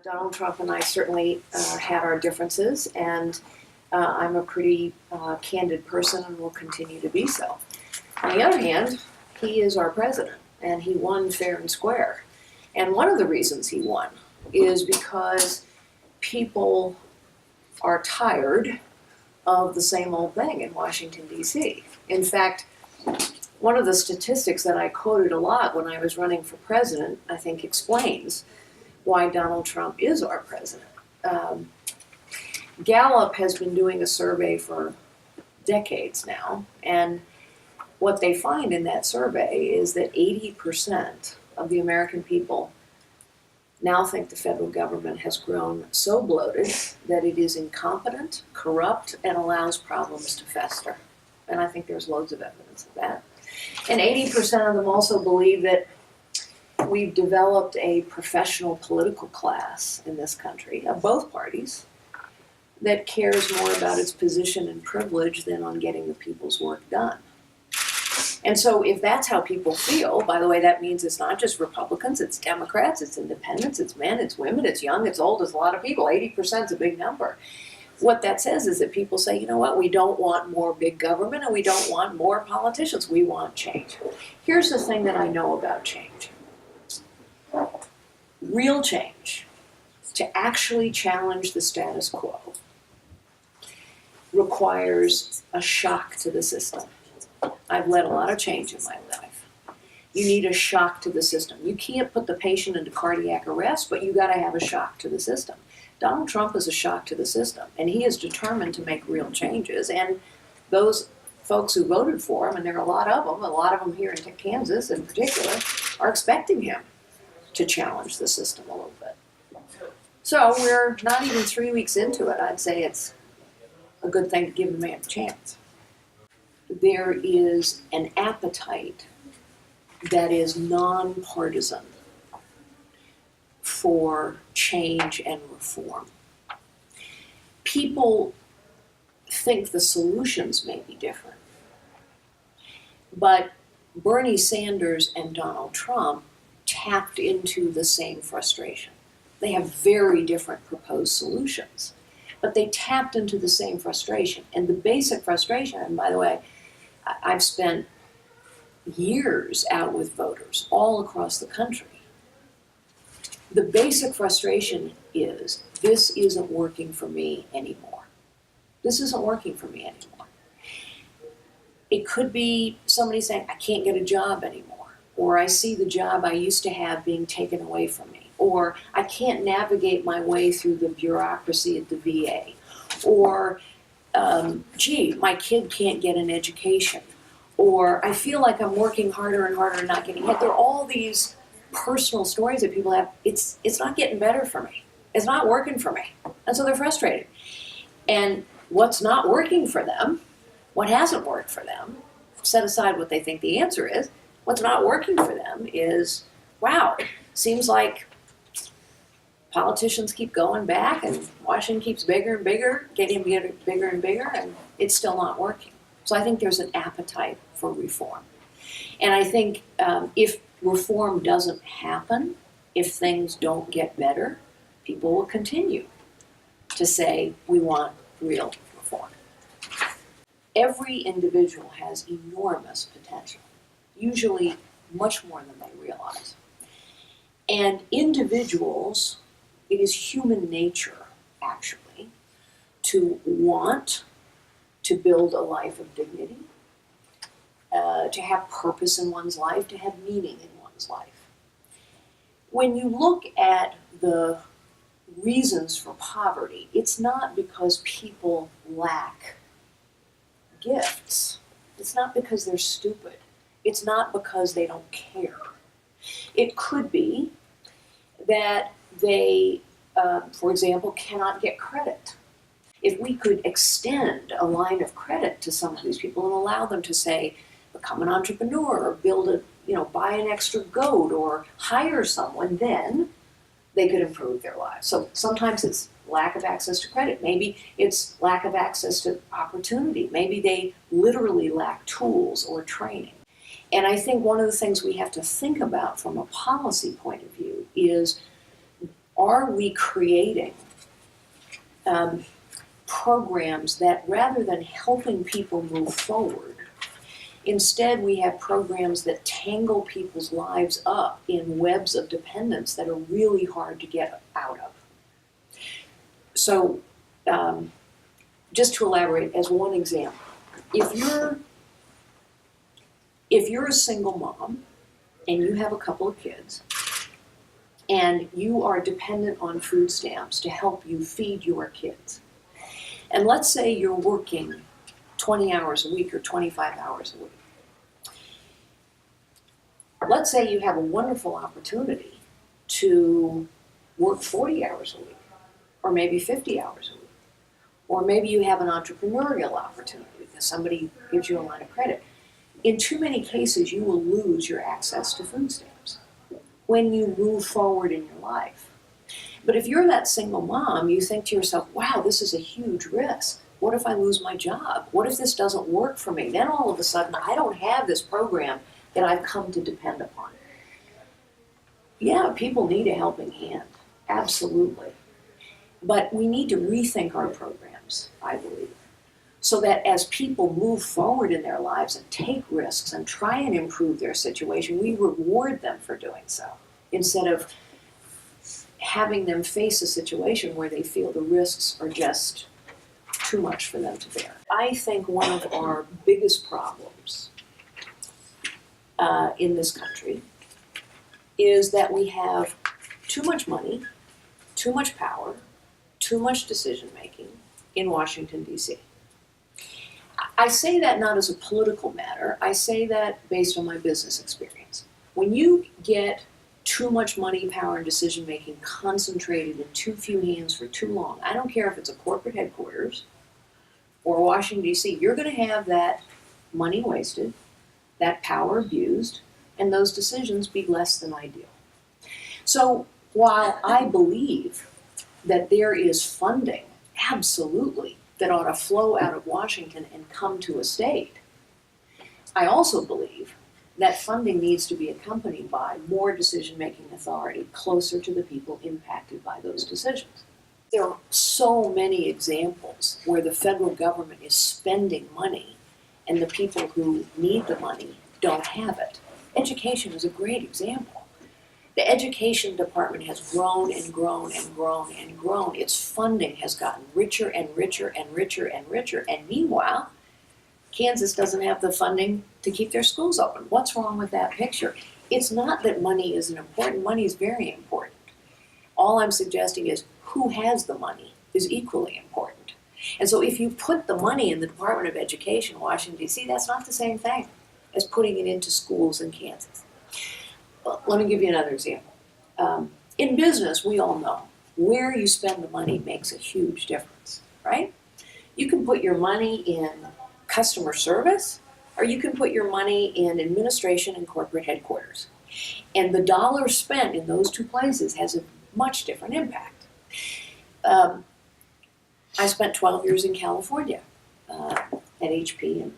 Donald Trump and I certainly had our differences, and I'm a pretty candid person and will continue to be so. On the other hand, he is our president, and he won fair and square. And one of the reasons he won is because people are tired of the same old thing in Washington, D.C. In fact, one of the statistics that I quoted a lot when I was running for president, I think explains why Donald Trump is our president. Gallup has been doing a survey for decades now, and what they find in that survey is that 80% of the American people now think the federal government has grown so bloated that it is incompetent, corrupt, and allows problems to fester. And I think there's loads of evidence of that. And 80% of them also believe that we've developed a professional political class in this country, of both parties, that cares more about its position and privilege than on getting the people's work done. And so if that's how people feel, by the way, that means it's not just Republicans, it's Democrats, it's independents, it's men, it's women, it's young, it's old, it's a lot of people. 80% is a big number. What that says is that people say, you know what, we don't want more big government and we don't want more politicians, we want change. Here's the thing that I know about change. Real change, to actually challenge the status quo, requires a shock to the system. I've led a lot of change in my life. You need a shock to the system. You can't put the patient into cardiac arrest, but you got to have a shock to the system. Donald Trump is a shock to the system, and he is determined to make real changes. And those folks who voted for him, and there are a lot of them here in Kansas in particular, are expecting him to challenge the system a little bit. So we're not even 3 weeks into it. I'd say it's a good thing to give the man a chance. There is an appetite that is nonpartisan for change and reform. People think the solutions may be different, but Bernie Sanders and Donald Trump tapped into the same frustration. They have very different proposed solutions, but they tapped into the same frustration. And the basic frustration, and by the way, I've spent years out with voters all across the country. The basic frustration is, this isn't working for me anymore. This isn't working for me anymore. It could be somebody saying, I can't get a job anymore, or I see the job I used to have being taken away from me, or I can't navigate my way through the bureaucracy at the VA, or gee, my kid can't get an education, or I feel like I'm working harder and harder and not getting ahead. There are all these personal stories that people have. It's not getting better for me. It's not working for me. And so they're frustrated. And what's not working for them, what hasn't worked for them, set aside what they think the answer is, what's not working for them is, wow, seems like politicians keep going back and Washington keeps bigger and bigger, getting bigger and bigger, and it's still not working. So I think there's an appetite for reform. And I think if reform doesn't happen, if things don't get better, people will continue to say, we want real reform. Every individual has enormous potential, usually much more than they realize. And individuals, it is human nature, actually, to want to build a life of dignity, to have purpose in one's life, to have meaning in one's life. When you look at the reasons for poverty, it's not because people lack gifts. It's not because they're stupid. It's not because they don't care. It could be that they, for example, cannot get credit. If we could extend a line of credit to some of these people and allow them to, say, become an entrepreneur or build a, buy an extra goat or hire someone, then they could improve their lives. So sometimes it's lack of access to credit. Maybe it's lack of access to opportunity. Maybe they literally lack tools or training. And I think one of the things we have to think about from a policy point of view is Are we creating programs that, rather than helping people move forward, instead we have programs that tangle people's lives up in webs of dependence that are really hard to get out of? So, just to elaborate, as one example, if you're a single mom and you have a couple of kids and you are dependent on food stamps to help you feed your kids, and let's say you're working 20 hours a week or 25 hours a week, let's say you have a wonderful opportunity to work 40 hours a week, or maybe 50 hours a week, or maybe you have an entrepreneurial opportunity because somebody gives you a line of credit. In too many cases, you will lose your access to food stamps when you move forward in your life. But if you're that single mom, you think to yourself, wow, this is a huge risk. What if I lose my job? What if this doesn't work for me? Then all of a sudden, I don't have this program that I've come to depend upon. Yeah, people need a helping hand, absolutely. But we need to rethink our programs, I believe, so that as people move forward in their lives and take risks and try and improve their situation, we reward them for doing so, instead of having them face a situation where they feel the risks are just too much for them to bear. I think one of our biggest problems in this country is that we have too much money, too much power, too much decision-making in Washington, D.C. I say that not as a political matter. I say that based on my business experience. When you get too much money, power, and decision-making concentrated in too few hands for too long, I don't care if it's a corporate headquarters or Washington, D.C., you're going to have that money wasted, that power abused, and those decisions be less than ideal. So while I believe that there is funding, absolutely, that ought to flow out of Washington and come to a state, I also believe that funding needs to be accompanied by more decision-making authority closer to the people impacted by those decisions. There are so many examples where the federal government is spending money and the people who need the money don't have it. Education is a great example. The education department has grown and grown and grown and grown. Its funding has gotten richer and richer and richer and richer. And meanwhile, Kansas doesn't have the funding to keep their schools open. What's wrong with that picture? It's not that money isn't important. Money is very important. All I'm suggesting is who has the money is equally important. And so if you put the money in the Department of Education, Washington, D.C., that's not the same thing as putting it into schools in Kansas. Well, let me give you another example. In business, we all know where you spend the money makes a huge difference, right? You can put your money in customer service, or you can put your money in administration and corporate headquarters. And the dollar spent in those two places has a much different impact. I spent 12 years in California at HP, and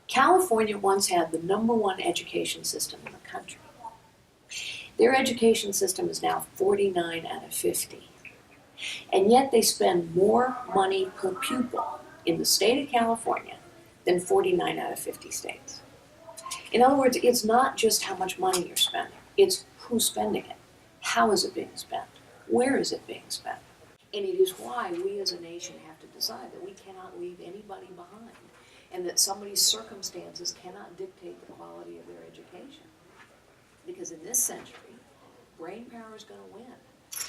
California once had the #1 education system in the country. Their education system is now 49 out of 50. And yet they spend more money per pupil in the state of California than 49 out of 50 states. In other words, it's not just how much money you're spending, it's who's spending it. How is it being spent? Where is it being spent? And it is why we as a nation have to decide that we cannot leave anybody behind, and that somebody's circumstances cannot dictate the quality of their education. Because in this century, brain power is going to win,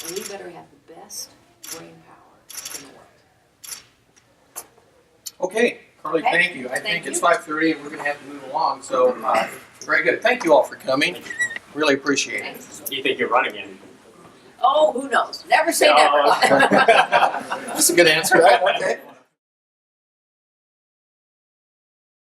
and we better have the best brain power in the world. Okay, Carly, Okay. thank you. I Thank think you. it's 5:30 and we're going to have to move along, so very good. Thank you all for coming. Really appreciate it. Thanks. Do you think you're running in? Oh, who knows? Never say Oh. never. That's a good answer, right? Okay.